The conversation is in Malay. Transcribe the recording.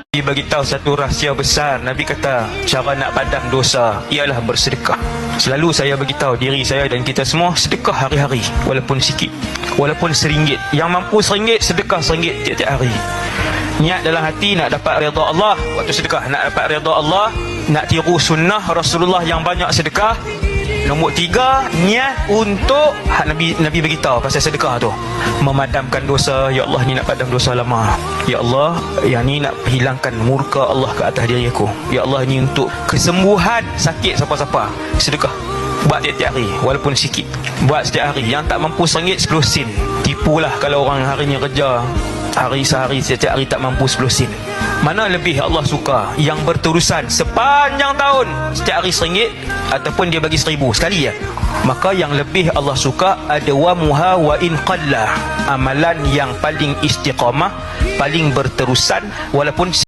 Nabi bagi tahu satu rahsia besar. Nabi kata cara nak padam dosa ialah bersedekah. Selalu saya bagi tahu diri saya dan kita semua, sedekah hari-hari walaupun sikit, walaupun RM1. Yang mampu RM1, sedekah RM1 tiap-tiap hari. Niat dalam hati nak dapat redha Allah waktu sedekah, nak dapat redha Allah, nak tiru sunnah Rasulullah yang banyak sedekah. Nombor 3, niat untuk Nabi bagi tahu pasal sedekah tu, memadamkan dosa. Ya Allah, ni nak padam dosa lama. Ya Allah, yang ni nak hilangkan murka Allah ke atas diri aku. Ya Allah, ni untuk kesembuhan sakit siapa-siapa. Sedekah buat tiap-tiap hari walaupun sikit. Buat setiap hari. Yang tak mampu RM1, 10 sen. Tipulah kalau orang hari ni kerja sehari setiap hari tak mampu 10 sen. Mana lebih Allah suka? Yang berterusan sepanjang tahun setiap hari RM1 ataupun dia bagi RM1,000 sekali ya? Maka yang lebih Allah suka ada wa muha wa in qalla, amalan yang paling istiqamah, paling berterusan walaupun